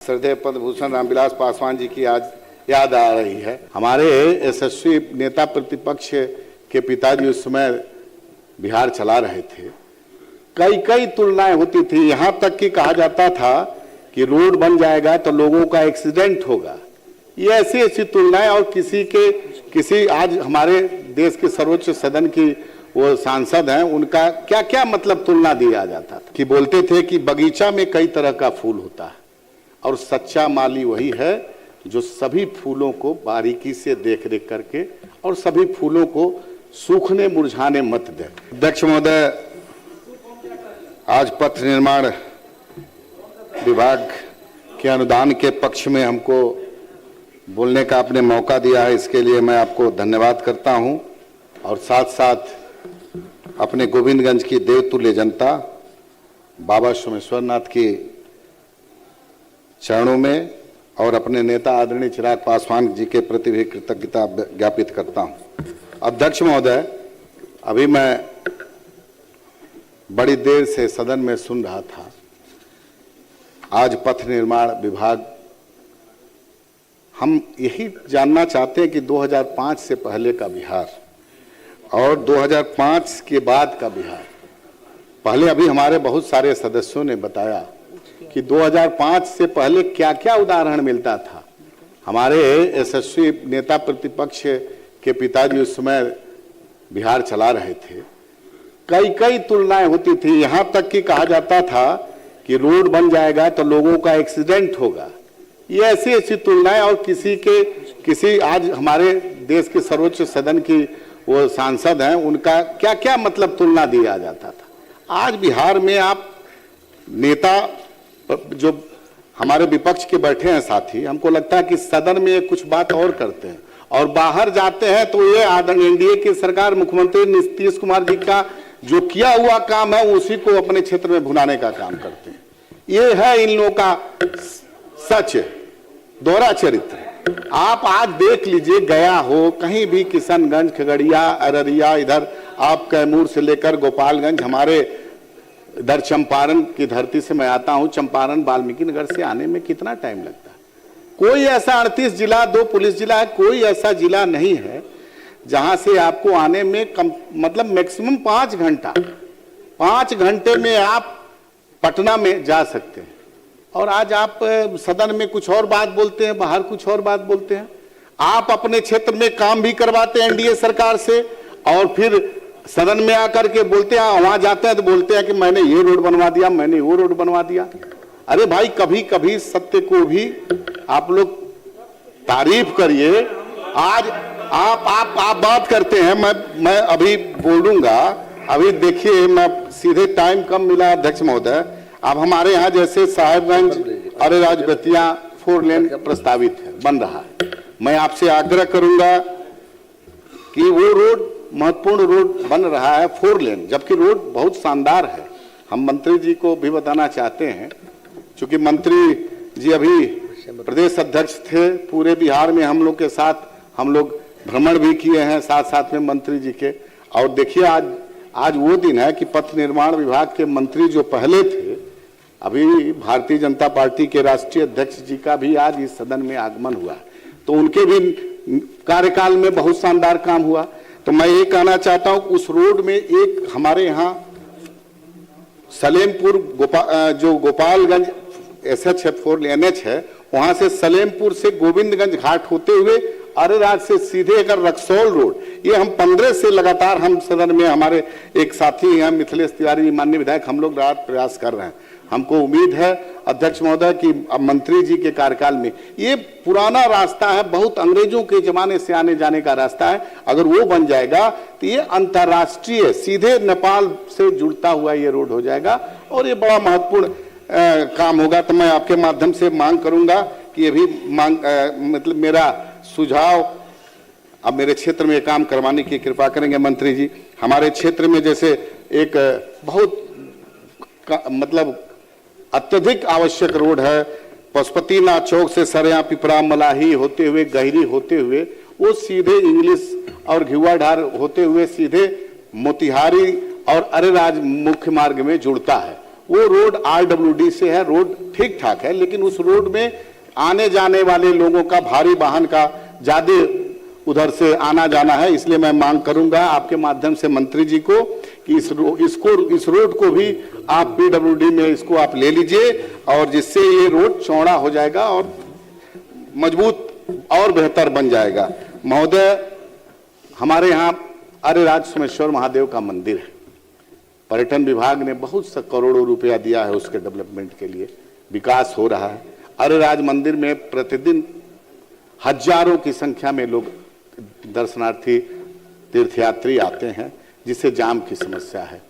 श्रद्धेय पद्मभूषण रामविलास पासवान जी की आज याद आ रही है। हमारे यशस्वी नेता प्रतिपक्ष के पिताजी उस समय बिहार चला रहे थे। कई तुलनाएं होती थी, यहाँ तक कि कहा जाता था कि रोड बन जाएगा तो लोगों का एक्सीडेंट होगा। ये ऐसी ऐसी तुलनाएं, और किसी आज हमारे देश के सर्वोच्च सदन की वो सांसद हैं, उनका क्या क्या मतलब तुलना दिया जाता था कि बोलते थे कि बगीचा में कई तरह का फूल होता है और सच्चा माली वही है जो सभी फूलों को बारीकी से देख रेख करके और सभी फूलों को सूखने मुरझाने मत दे। अध्यक्ष महोदय, आज पथ निर्माण विभाग के अनुदान के पक्ष में हमको बोलने का आपने मौका दिया है, इसके लिए मैं आपको धन्यवाद करता हूं। और साथ साथ अपने गोविंदगंज की देवतुल्य जनता बाबा सोमेश्वरनाथ की चरणों में और अपने नेता आदरणीय चिराग पासवान जी के प्रति भी कृतज्ञता ज्ञापित करता हूं। अध्यक्ष महोदय, अभी मैं बड़ी देर से सदन में सुन रहा था, आज पथ निर्माण विभाग, हम यही जानना चाहते हैं कि 2005 से पहले का बिहार और 2005 के बाद का बिहार। पहले अभी हमारे बहुत सारे सदस्यों ने बताया कि 2005 से पहले क्या क्या उदाहरण मिलता था। हमारे यशस्वी नेता प्रतिपक्ष के पिताजी उस समय बिहार चला रहे थे। कई तुलनाएं होती थी, यहाँ तक कि कहा जाता था कि रोड बन जाएगा तो लोगों का एक्सीडेंट होगा। ये ऐसी ऐसी तुलनाएं, और किसी आज हमारे देश के सर्वोच्च सदन की वो सांसद हैं, उनका क्या क्या मतलब तुलना दिया जाता था। आज बिहार में आप नेता जो हमारे विपक्ष के बैठे हैं साथी, हमको लगता है कि सदन में कुछ बात और करते हैं और बाहर जाते हैं तो ये एनडीए की सरकार, मुख्यमंत्री नीतीश कुमार जी का जो किया हुआ काम है उसी को अपने क्षेत्र में भुनाने का काम करते हैं। ये है इन लोगों का सच दोहरा चरित्र। आप आज देख लीजिए, गया हो कहीं भी, किशनगंज, खगड़िया, अररिया, इधर आप कैमूर से लेकर गोपालगंज, हमारे इधर चंपारण की धरती से मैं आता हूं, चंपारण वाल्मीकि नगर से आने में कितना टाइम लगता है। कोई ऐसा 38 जिला, 2 पुलिस जिला है, कोई ऐसा जिला नहीं है जहां से आपको आने में मतलब मैक्सिमम 5 घंटा, 5 घंटे में आप पटना में जा सकते हैं। और आज आप सदन में कुछ और बात बोलते हैं, बाहर कुछ और बात बोलते हैं। आप अपने क्षेत्र में काम भी करवाते हैं एनडीए सरकार से और फिर सदन में आकर के बोलते हैं, वहां जाते हैं तो बोलते हैं कि मैंने ये रोड बनवा दिया, मैंने वो रोड बनवा दिया। अरे भाई, कभी कभी सत्य को भी आप लोग तारीफ करिए। आज आप बात करते हैं, मैं अभी बोलूंगा। अभी देखिए, मैं सीधे टाइम कम मिला अध्यक्ष महोदय। अब हमारे यहाँ जैसे साहेबगंज अरेराज बेतिया 4 लेन प्रस्तावित है, बन रहा है। मैं आपसे आग्रह करूंगा कि वो रोड महत्वपूर्ण रोड बन रहा है 4 लेन, जबकि रोड बहुत शानदार है। हम मंत्री जी को भी बताना चाहते हैं, क्योंकि मंत्री जी अभी प्रदेश अध्यक्ष थे, पूरे बिहार में हम लोग के साथ हम लोग भ्रमण भी किए हैं साथ साथ में मंत्री जी के। और देखिए, आज वो दिन है कि पथ निर्माण विभाग के मंत्री जो पहले थे, अभी भारतीय जनता पार्टी के राष्ट्रीय अध्यक्ष जी का भी आज इस सदन में आगमन हुआ, तो उनके भी कार्यकाल में बहुत शानदार काम हुआ। तो मैं ये कहना चाहता हूं, उस रोड में एक हमारे यहाँ सलेमपुर जो गोपालगंज SH है, 4 NH है, वहां से सलेमपुर से गोविंदगंज घाट होते हुए अरेराज से सीधे अगर रक्सौल रोड, ये हम 15 से लगातार हम सदन में, हमारे एक साथी हैं मिथिलेश तिवारी जी, माननीय विधायक, हम लोग रात प्रयास कर रहे हैं। हमको उम्मीद है अध्यक्ष महोदय कि अब मंत्री जी के कार्यकाल में, ये पुराना रास्ता है, बहुत अंग्रेजों के जमाने से आने जाने का रास्ता है, अगर वो बन जाएगा तो ये अंतर्राष्ट्रीय सीधे नेपाल से जुड़ता हुआ ये रोड हो जाएगा और ये बड़ा महत्वपूर्ण काम होगा। तो मैं आपके माध्यम से मांग करूंगा कि ये भी मतलब मेरा सुझाव, अब मेरे क्षेत्र में काम करवाने की कृपा करेंगे मंत्री जी। हमारे क्षेत्र में जैसे एक बहुत मतलब अत्यधिक आवश्यक रोड है, पशुपतिनाथ चौक से सरिया पिपरा मलाही होते हुए, गहरी होते हुए, वो सीधे इंग्लिश और घिवाधार होते हुए सीधे मोतिहारी और अरेराज मुख्य मार्ग में जुड़ता है। वो रोड RWD से है, रोड ठीक ठाक है, लेकिन उस रोड में आने जाने वाले लोगों का, भारी वाहन का ज्यादा उधर से आना जाना है। इसलिए मैं मांग करूंगा आपके माध्यम से मंत्री जी को कि इस रोड को भी आप PWD में इसको आप ले लीजिए, और जिससे ये रोड चौड़ा हो जाएगा और मजबूत और बेहतर बन जाएगा। महोदय, हमारे यहाँ अरेराज सोमेश्वर महादेव का मंदिर है, पर्यटन विभाग ने बहुत सा करोड़ों रुपया दिया है उसके डेवलपमेंट के लिए, विकास हो रहा है। अरेराज मंदिर में प्रतिदिन हजारों की संख्या में लोग दर्शनार्थी तीर्थयात्री आते हैं, जिससे जाम की समस्या है।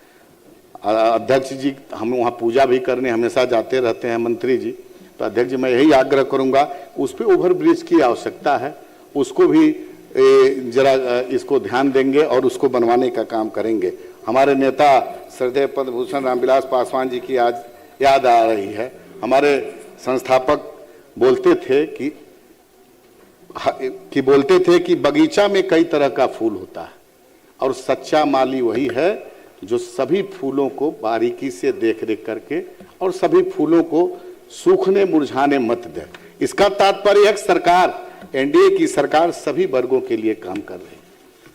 अध्यक्ष जी, हम वहाँ पूजा भी करने हमेशा जाते रहते हैं मंत्री जी, तो अध्यक्ष जी मैं यही आग्रह करूंगा, उस पर ओवर ब्रिज की आवश्यकता है, उसको भी जरा इसको ध्यान देंगे और उसको बनवाने का काम करेंगे। हमारे नेता श्रद्धेय पद्म भूषण रामविलास पासवान जी की आज याद आ रही है। हमारे संस्थापक बोलते थे कि बगीचा में कई तरह का फूल होता है और सच्चा माली वही है जो सभी फूलों को बारीकी से देख रेख करके और सभी फूलों को सूखने मुरझाने मत दे। इसका तात्पर्य है सरकार, NDA की सरकार सभी वर्गों के लिए काम कर रही है।